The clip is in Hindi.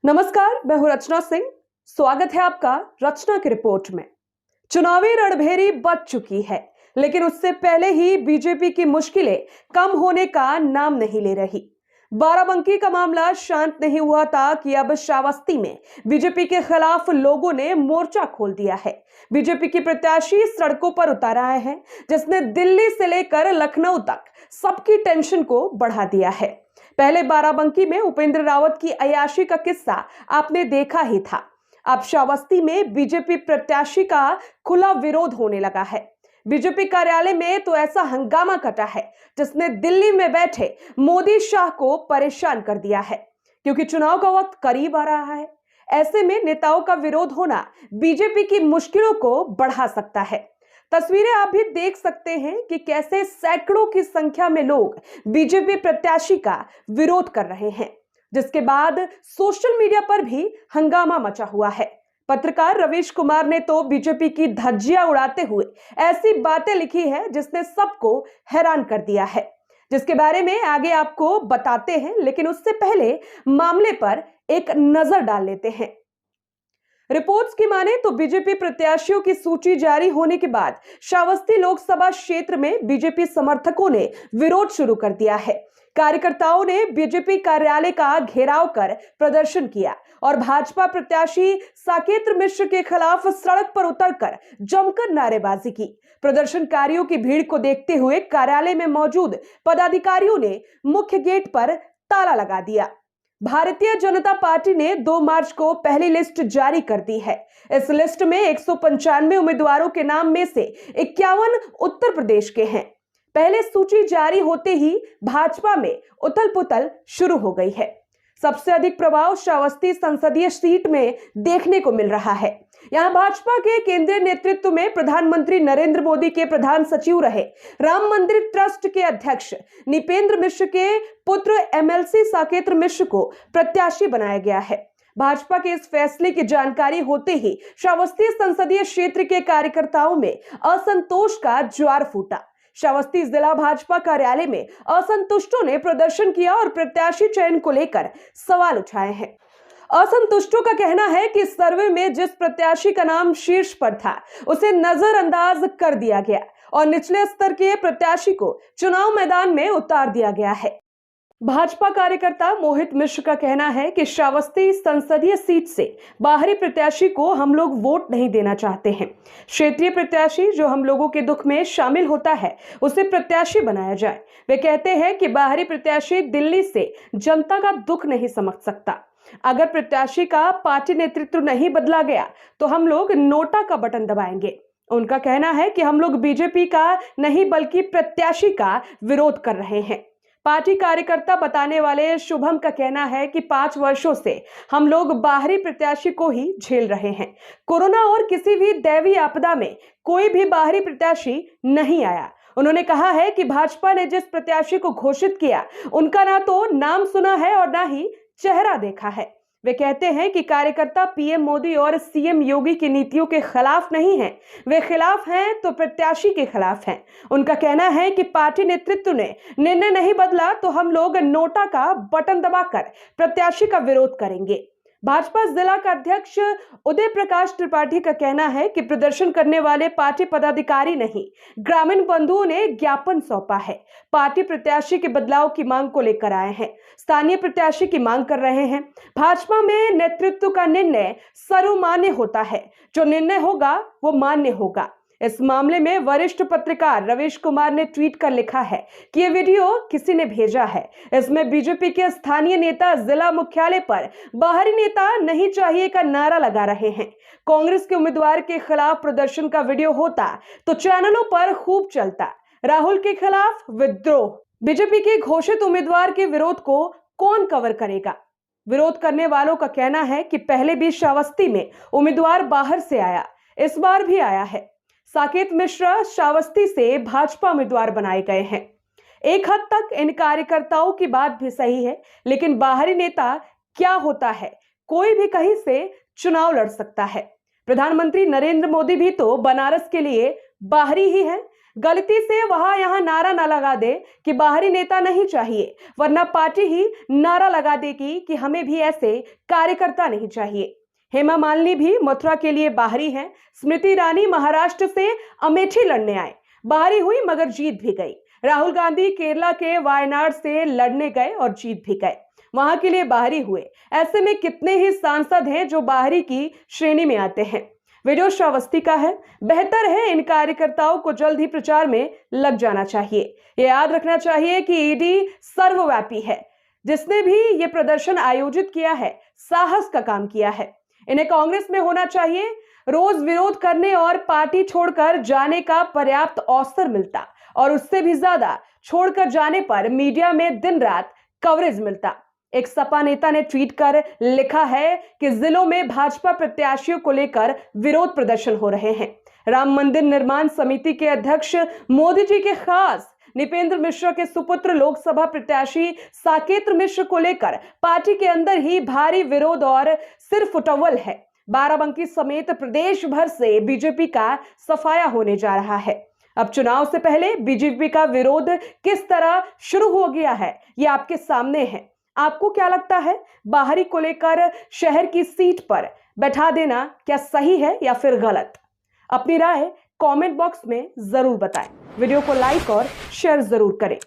नमस्कार, मैं हूं रचना सिंह। स्वागत है आपका रचना की रिपोर्ट में। चुनावी रणभेरी बच चुकी है, लेकिन उससे पहले ही बीजेपी की मुश्किलें कम होने का नाम नहीं ले रही। बाराबंकी का मामला शांत नहीं हुआ था कि अब श्रावस्ती में बीजेपी के खिलाफ लोगों ने मोर्चा खोल दिया है। बीजेपी की प्रत्याशी सड़कों पर उतर आए हैं, जिसने दिल्ली से लेकर लखनऊ तक सबकी टेंशन को बढ़ा दिया है। पहले बाराबंकी में उपेंद्र रावत की अय्याशी का किस्सा आपने देखा ही था। अब श्रावस्ती में बीजेपी प्रत्याशी का खुला विरोध होने लगा है। बीजेपी कार्यालय में तो ऐसा हंगामा कटा है जिसने दिल्ली में बैठे मोदी शाह को परेशान कर दिया है, क्योंकि चुनाव का वक्त करीब आ रहा है। ऐसे में नेताओं का विरोध होना बीजेपी की मुश्किलों को बढ़ा सकता है। तस्वीरें आप भी देख सकते हैं कि कैसे सैकड़ों की संख्या में लोग बीजेपी प्रत्याशी का विरोध कर रहे हैं, जिसके बाद सोशल मीडिया पर भी हंगामा मचा हुआ है। पत्रकार रवीश कुमार ने तो बीजेपी की धज्जियां उड़ाते हुए ऐसी बातें लिखी है जिसने सबको हैरान कर दिया है, जिसके बारे में आगे आपको बताते हैं। लेकिन उससे पहले मामले पर एक नजर डाल लेते हैं। रिपोर्ट्स की माने तो बीजेपी प्रत्याशियों की सूची जारी होने के बाद श्रावस्ती लोकसभा क्षेत्र में बीजेपी समर्थकों ने विरोध शुरू कर दिया है। कार्यकर्ताओं ने बीजेपी कार्यालय का घेराव कर प्रदर्शन किया और भाजपा प्रत्याशी साकेत मिश्र के खिलाफ सड़क पर उतरकर जमकर नारेबाजी की। प्रदर्शनकारियों की भीड़ को देखते हुए कार्यालय में मौजूद पदाधिकारियों ने मुख्य गेट पर ताला लगा दिया। भारतीय जनता पार्टी ने 2 मार्च को पहली लिस्ट जारी कर दी है। इस लिस्ट में 195 उम्मीदवारों के नाम में से 51 उत्तर प्रदेश के हैं। पहले सूची जारी होते ही भाजपा में उथल-पुथल शुरू हो गई है। सबसे अधिक प्रभाव श्रावस्ती संसदीय सीट में देखने को मिल रहा है। यहां भाजपा के केंद्रीय नेतृत्व में प्रधानमंत्री नरेंद्र मोदी के प्रधान सचिव रहे राम मंदिर ट्रस्ट के अध्यक्ष निपेंद्र मिश्र के पुत्र एमएलसी साकेत मिश्र को प्रत्याशी बनाया गया है। भाजपा के इस फैसले की जानकारी होते ही श्रावस्ती संसदीय क्षेत्र के कार्यकर्ताओं में असंतोष का ज्वार फूटा। श्रावस्ती जिला भाजपा कार्यालय में असंतुष्टों ने प्रदर्शन किया और प्रत्याशी चयन को लेकर सवाल उठाए हैं। असंतुष्टों का कहना है कि सर्वे में जिस प्रत्याशी का नाम शीर्ष पर था उसे नजरअंदाज कर दिया गया और निचले स्तर के प्रत्याशी को चुनाव मैदान में उतार दिया गया है। भाजपा कार्यकर्ता मोहित मिश्र का कहना है कि श्रावस्ती संसदीय सीट से बाहरी प्रत्याशी को हम लोग वोट नहीं देना चाहते हैं। क्षेत्रीय प्रत्याशी जो हम लोगों के दुख में शामिल होता है उसे प्रत्याशी बनाया जाए। वे कहते हैं कि बाहरी प्रत्याशी दिल्ली से जनता का दुख नहीं समझ सकता। अगर प्रत्याशी का पार्टी नेतृत्व नहीं बदला गया तो हम लोग नोटा का बटन दबाएंगे। उनका कहना है कि हम लोग बीजेपी का नहीं बल्कि प्रत्याशी का विरोध कर रहे हैं। पार्टी कार्यकर्ता बताने वाले शुभम का कहना है कि 5 वर्षों से हम लोग बाहरी प्रत्याशी को ही झेल रहे हैं। कोरोना और किसी भी दैवीय आपदा में कोई भी बाहरी प्रत्याशी नहीं आया। उन्होंने कहा है कि भाजपा ने जिस प्रत्याशी को घोषित किया उनका ना तो नाम सुना है और ना ही चेहरा देखा है। वे कहते हैं कि कार्यकर्ता पीएम मोदी और सीएम योगी की नीतियों के खिलाफ नहीं हैं, वे खिलाफ हैं तो प्रत्याशी के खिलाफ हैं। उनका कहना है कि पार्टी नेतृत्व ने निर्णय नहीं बदला तो हम लोग नोटा का बटन दबाकर प्रत्याशी का विरोध करेंगे। भाजपा जिला का अध्यक्ष उदय प्रकाश त्रिपाठी का कहना है कि प्रदर्शन करने वाले पार्टी पदाधिकारी नहीं, ग्रामीण बंधुओं ने ज्ञापन सौंपा है। पार्टी प्रत्याशी के बदलाव की मांग को लेकर आए हैं, स्थानीय प्रत्याशी की मांग कर रहे हैं। भाजपा में नेतृत्व का निर्णय सर्वमान्य होता है, जो निर्णय होगा वो मान्य होगा। इस मामले में वरिष्ठ पत्रकार रवीश कुमार ने ट्वीट कर लिखा है कि यह वीडियो किसी ने भेजा है। इसमें बीजेपी के स्थानीय नेता जिला मुख्यालय पर बाहरी नेता नहीं चाहिए का नारा लगा रहे हैं। कांग्रेस के उम्मीदवार के खिलाफ प्रदर्शन का वीडियो होता तो चैनलों पर खूब चलता। राहुल के खिलाफ विद्रोह। बीजेपी के घोषित उम्मीदवार के विरोध को कौन कवर करेगा? विरोध करने वालों का कहना है कि पहले भी श्रावस्ती में उम्मीदवार बाहर से आया, इस बार भी आया है। साकेत मिश्रा श्रावस्ती से भाजपा उम्मीदवार बनाए गए हैं। एक हद तक इन कार्यकर्ताओं की बात भी सही है, लेकिन बाहरी नेता क्या होता है? कोई भी कहीं से चुनाव लड़ सकता है। प्रधानमंत्री नरेंद्र मोदी भी तो बनारस के लिए बाहरी ही है। गलती से वहां यहां नारा ना लगा दे कि बाहरी नेता नहीं चाहिए, वरना पार्टी ही नारा लगा देगी कि हमें भी ऐसे कार्यकर्ता नहीं चाहिए। हेमा मालिनी भी मथुरा के लिए बाहरी हैं। स्मृति ईरानी महाराष्ट्र से अमेठी लड़ने आए, बाहरी हुई मगर जीत भी गई। राहुल गांधी केरला के वायनाड से लड़ने गए और जीत भी गए, वहां के लिए बाहरी हुए। ऐसे में कितने ही सांसद हैं जो बाहरी की श्रेणी में आते हैं। वीडियो श्रावस्ती का है। बेहतर है इन कार्यकर्ताओं को जल्द ही प्रचार में लग जाना चाहिए। ये याद रखना चाहिए कि ईडी सर्वव्यापी है। जिसने भी ये प्रदर्शन आयोजित किया है, साहस का काम किया है। इन्हें कांग्रेस में होना चाहिए। रोज विरोध करने और पार्टी छोड़कर जाने का पर्याप्त अवसर मिलता और उससे भी ज्यादा छोड़कर जाने पर मीडिया में दिन रात कवरेज मिलता। एक सपा नेता ने ट्वीट कर लिखा है कि जिलों में भाजपा प्रत्याशियों को लेकर विरोध प्रदर्शन हो रहे हैं। राम मंदिर निर्माण समिति के अध्यक्ष मोदी जी के खास नृपेंद्र मिश्रा के सुपुत्र लोकसभा प्रत्याशी साकेत्र मिश्र को लेकर पार्टी के अंदर ही भारी विरोध और सिर फुटवल है। बाराबंकी समेत प्रदेश भर से बीजेपी का सफाया होने जा रहा है। अब चुनाव से पहले बीजेपी का विरोध किस तरह शुरू हो गया है, ये आपके सामने है। आपको क्या लगता है, बाहरी को लेकर शहर की सीट पर बैठा देना क्या सही है या फिर गलत? अपनी राय कमेंट बॉक्स में जरूर बताएं। वीडियो को लाइक और शेयर जरूर करें।